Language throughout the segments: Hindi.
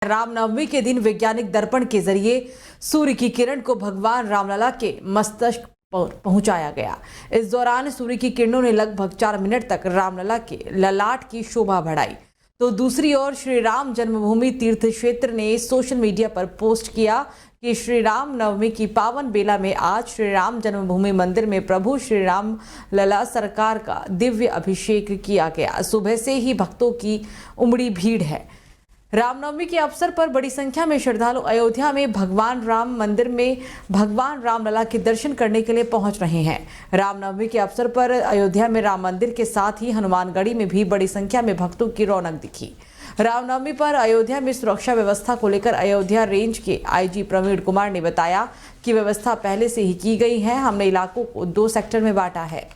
रामनवमी के दिन वैज्ञानिक दर्पण के जरिए सूर्य की किरण को भगवान रामलला के मस्तक पर पहुंचाया गया। इस दौरान सूर्य की किरणों ने लगभग 4 मिनट तक रामलला के ललाट की शोभा बढ़ाई। तो दूसरी ओर श्री राम जन्मभूमि तीर्थ क्षेत्र ने सोशल मीडिया पर पोस्ट किया कि श्री राम नवमी की पावन बेला में आज श्री राम जन्मभूमि मंदिर में प्रभु श्री राम लला सरकार का दिव्य अभिषेक किया गया। सुबह से ही भक्तों की उमड़ी भीड़ है। रामनवमी के अवसर पर बड़ी संख्या में श्रद्धालु अयोध्या में भगवान राम मंदिर में भगवान रामलला के दर्शन करने के लिए पहुंच रहे हैं। रामनवमी के अवसर पर अयोध्या में राम मंदिर के साथ ही हनुमानगढ़ी में भी बड़ी संख्या में भक्तों की रौनक दिखी। रामनवमी पर अयोध्या में सुरक्षा व्यवस्था को लेकर अयोध्या रेंज के आईजी प्रवीण कुमार ने बताया कि व्यवस्था पहले से ही की गई है। हमने इलाकों को 2 सेक्टर में बांटा है।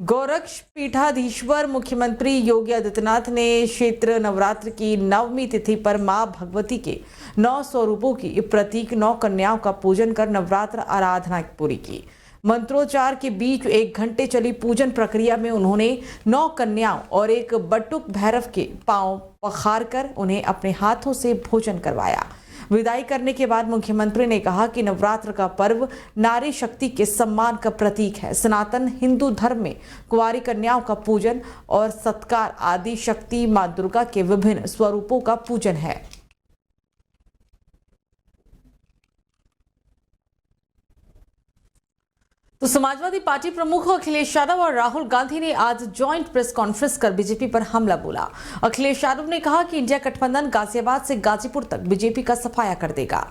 गोरक्ष पीठाधीश्वर मुख्यमंत्री योगी आदित्यनाथ ने क्षेत्र नवरात्र की नवमी तिथि पर मां भगवती के 9 स्वरूपों की प्रतीक 9 कन्याओं का पूजन कर नवरात्र आराधना पूरी की। मंत्रोच्चार के बीच 1 घंटे चली पूजन प्रक्रिया में उन्होंने 9 कन्याओं और एक बटुक भैरव के पांव पखारकर उन्हें अपने हाथों से भोजन करवाया। विदाई करने के बाद मुख्यमंत्री ने कहा कि नवरात्र का पर्व नारी शक्ति के सम्मान का प्रतीक है। सनातन हिंदू धर्म में कुंवारी कन्याओं का पूजन और सत्कार आदि शक्ति मां दुर्गा के विभिन्न स्वरूपों का पूजन है। तो समाजवादी पार्टी प्रमुख अखिलेश यादव और राहुल गांधी ने आज जॉइंट प्रेस कॉन्फ्रेंस कर बीजेपी पर हमला बोला। अखिलेश यादव ने कहा कि इंडिया गठबंधन गाजियाबाद से गाजीपुर तक बीजेपी का सफाया कर देगा।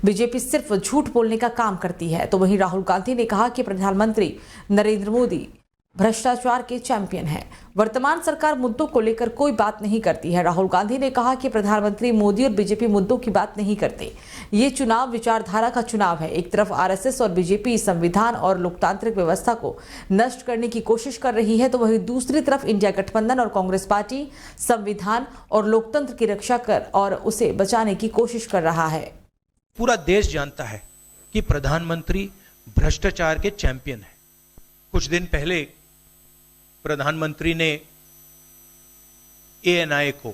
बीजेपी सिर्फ झूठ बोलने का काम करती है। तो वहीं राहुल गांधी ने कहा कि प्रधानमंत्री नरेंद्र मोदी भ्रष्टाचार के चैंपियन हैं। वर्तमान सरकार मुद्दों को लेकर कोई बात नहीं करती है। राहुल गांधी ने कहा कि प्रधानमंत्री मोदी और बीजेपी मुद्दों की बात नहीं करते। ये चुनाव विचारधारा का चुनाव है। एक तरफ आरएसएस और बीजेपी संविधान और लोकतांत्रिक व्यवस्था को नष्ट करने की कोशिश कर रही है, तो वहीं दूसरी तरफ इंडिया गठबंधन और कांग्रेस पार्टी संविधान और लोकतंत्र की रक्षा कर और उसे बचाने की कोशिश कर रहा है। पूरा देश जानता है कि प्रधानमंत्री भ्रष्टाचार के चैंपियन है। कुछ दिन पहले प्रधानमंत्री ने एएनआई को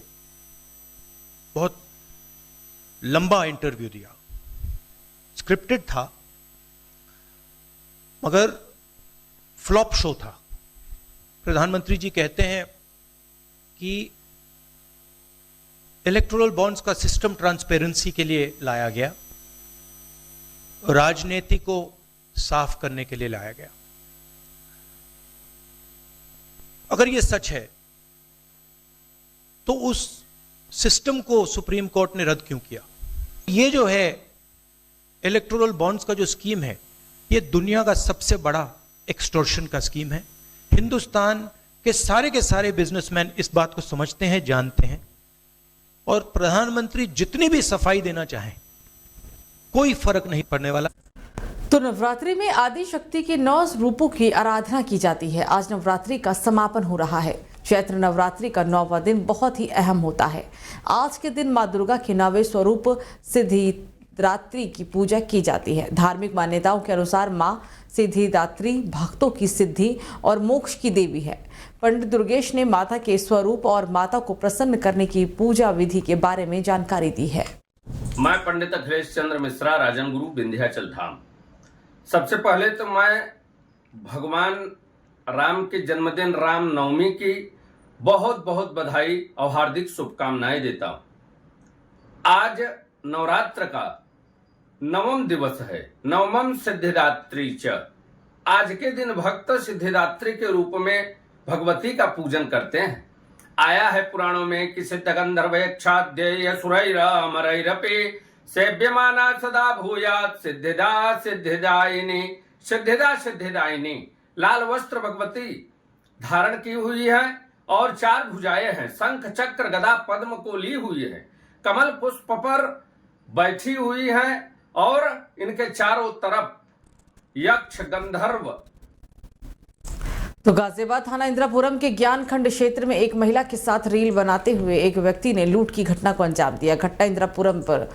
बहुत लंबा इंटरव्यू दिया। स्क्रिप्टेड था मगर फ्लॉप शो था। प्रधानमंत्री जी कहते हैं कि इलेक्टोरल बॉन्ड्स का सिस्टम ट्रांसपेरेंसी के लिए लाया गया, राजनीति को साफ करने के लिए लाया गया। अगर यह सच है तो उस सिस्टम को सुप्रीम कोर्ट ने रद्द क्यों किया? ये जो है इलेक्टोरल बॉन्ड्स का जो स्कीम है, ये दुनिया का सबसे बड़ा एक्सटॉर्शन का स्कीम है। हिंदुस्तान के सारे बिजनेसमैन इस बात को समझते हैं, जानते हैं, और प्रधानमंत्री जितनी भी सफाई देना चाहें कोई फर्क नहीं पड़ने वाला। तो नवरात्रि में आदि शक्ति के 9 रूपों की आराधना की जाती है। आज नवरात्रि का समापन हो रहा है। चैत्र नवरात्रि का 9वां दिन बहुत ही अहम होता है। आज के दिन मां दुर्गा के 9वें स्वरूप सिद्धिदात्री की पूजा की जाती है। धार्मिक मान्यताओं के अनुसार मां सिद्धिदात्री भक्तों की सिद्धि और मोक्ष की देवी है। पंडित दुर्गेश ने माता के स्वरूप और माता को प्रसन्न करने की पूजा विधि के बारे में जानकारी दी है। मैं पंडित अखिलेश चंद्र मिश्रा, राजन गुरु, विंध्याचल धाम। सबसे पहले तो मैं भगवान राम के जन्मदिन राम नवमी की बहुत बहुत बधाई और हार्दिक शुभकामनाएं देता हूं। आज नवरात्र का 9वां दिवस है, नवमं सिद्धिदात्री च। आज के दिन भक्त सिद्धिदात्री के रूप में भगवती का पूजन करते हैं। आया है पुराणों में कि सिद्ध गंधर्वयक्षाद्यय सुरैरमरैरपि सेव्यमाना सदा भूयात् सिद्धिदा सिद्धिदायिनी। सिद्धिदा सिद्धिदायिनी लाल वस्त्र भगवती धारण की हुई है और 4 भुजाएं हैं। शंख चक्र गदा पद्म को ली हुई है। कमल पुष्प पर बैठी हुई है और इनके चारों तरफ यक्ष गंधर्व तो गाजियाबाद थाना इंदिरापुरम के ज्ञान खंड क्षेत्र में एक महिला के साथ रील बनाते हुए एक व्यक्ति ने लूट की घटना को अंजाम दिया। घटना इंदिरापुरम पर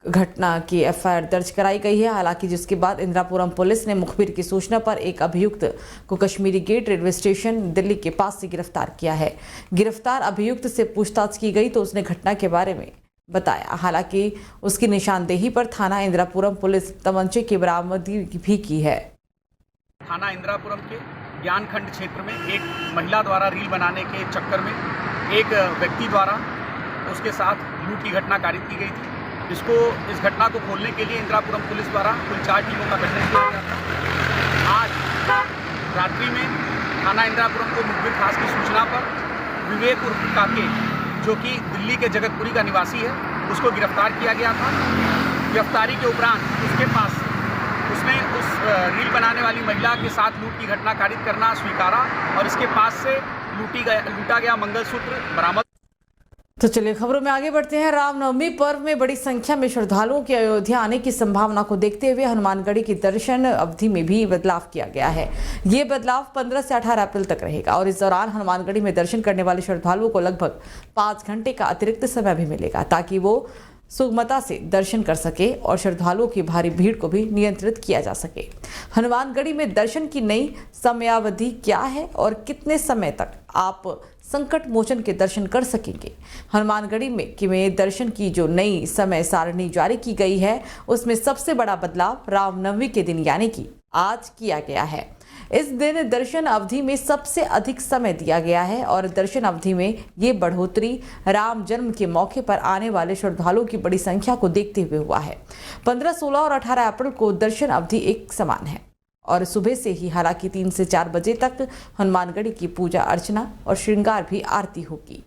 घटना की एफआईआर दर्ज कराई गई है। हालांकि जिसके बाद इंदिरापुरम पुलिस ने मुखबिर की सूचना पर एक अभियुक्त को Kashmiri gate railway station Delhi के पास से गिरफ्तार किया है। गिरफ्तार अभियुक्त से पूछताछ की गई तो उसने घटना के बारे में बताया। हालांकि उसकी निशानदेही पर थाना इंदिरापुरम पुलिस तमंचे की बरामदगी भी की है। थाना इंदिरापुरम के ज्ञान खंड क्षेत्र में एक महिला द्वारा रील बनाने के चक्कर में एक व्यक्ति द्वारा उसके साथ लूट की घटना कारित की गई थी। इस घटना को खोलने के लिए इंदिरापुरम पुलिस द्वारा कुल 4 टीमों का गठन किया गया था। आज रात्रि में थाना इंदिरापुरम को मुखबिर खास की सूचना पर विवेक उर्फ काके, जो कि दिल्ली के जगतपुरी का निवासी है, उसको गिरफ्तार किया गया था। गिरफ्तारी के उपरांत उसके पास उसने उस रील बनाने वाली महिला के साथ लूट की घटना कारित करना स्वीकारा और इसके पास से लूटा गया मंगलसूत्र बरामद। तो चलिए खबरों में आगे बढ़ते हैं। रामनवमी पर्व में बड़ी संख्या में श्रद्धालुओं के अयोध्या आने की संभावना को देखते हुए हनुमानगढ़ी की दर्शन अवधि में भी बदलाव किया गया है। ये बदलाव 15 से 18 अप्रैल तक रहेगा और इस दौरान हनुमानगढ़ी में दर्शन करने वाले श्रद्धालुओं को लगभग 5 घंटे का अतिरिक्त समय भी मिलेगा ताकि वो सुगमता से दर्शन कर सके और श्रद्धालुओं की भारी भीड़ को भी नियंत्रित किया जा सके। हनुमानगढ़ी में दर्शन की नई समयावधि क्या है और कितने समय तक आप संकट मोचन के दर्शन कर सकेंगे? हनुमानगढ़ी में दर्शन की जो नई समय सारणी जारी की गई है उसमें सबसे बड़ा बदलाव रामनवमी के दिन यानी कि आज किया गया है। इस दिन दर्शन अवधि में सबसे अधिक समय दिया गया है और दर्शन अवधि में ये बढ़ोतरी राम जन्म के मौके पर आने वाले श्रद्धालुओं की बड़ी संख्या को देखते हुए हुआ है। 15, 16 और 18 अप्रैल को दर्शन अवधि एक समान है और सुबह से ही हालांकि 3 से 4 बजे तक हनुमानगढ़ी की पूजा अर्चना और श्रृंगार भी आरती होगी।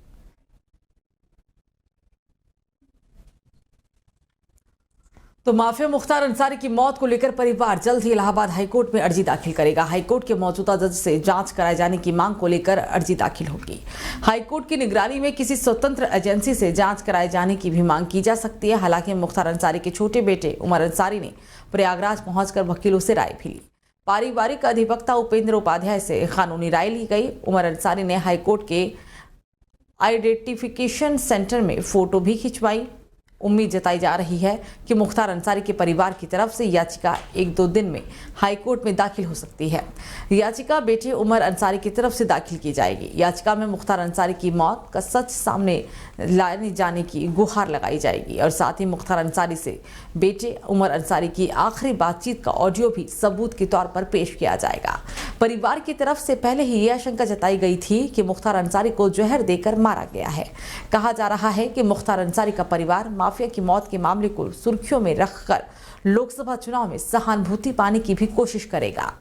तो माफिया मुख्तार अंसारी की मौत को लेकर परिवार जल्द ही इलाहाबाद हाईकोर्ट में अर्जी दाखिल करेगा। हाईकोर्ट के मौजूदा जज से जांच कराए जाने की मांग को लेकर अर्जी दाखिल होगी। हाईकोर्ट की निगरानी में किसी स्वतंत्र एजेंसी से जांच कराए जाने की भी मांग की जा सकती है। हालांकि मुख्तार अंसारी के छोटे बेटे उमर अंसारी ने प्रयागराज पहुंचकर वकीलों से राय भी ली। पारिवारिक अधिवक्ता उपेंद्र उपाध्याय से कानूनी राय ली गई। उमर अंसारी ने हाईकोर्ट के आइडेंटिफिकेशन सेंटर में फोटो भी खिंचवाई। उम्मीद जताई जा रही है कि मुख्तार अंसारी के परिवार की तरफ से याचिका 1-2 दिन में हाईकोर्ट में दाखिल हो सकती है। याचिका बेटे उमर अंसारी की तरफ से दाखिल की जाएगी। याचिका में मुख्तार अंसारी की मौत का सच सामने लाने जाने की गुहार लगाई जाएगी और साथ ही मुख्तार अंसारी से बेटे उमर अंसारी की आखिरी बातचीत का ऑडियो भी सबूत के तौर पर पेश किया जाएगा। परिवार की तरफ से पहले ही यह आशंका जताई गई थी कि मुख्तार अंसारी को जहर देकर मारा गया है। कहा जा रहा है कि मुख्तार अंसारी का परिवार माफिया की मौत के मामले को सुर्खियों में रखकर लोकसभा चुनाव में सहानुभूति पाने की भी कोशिश करेगा।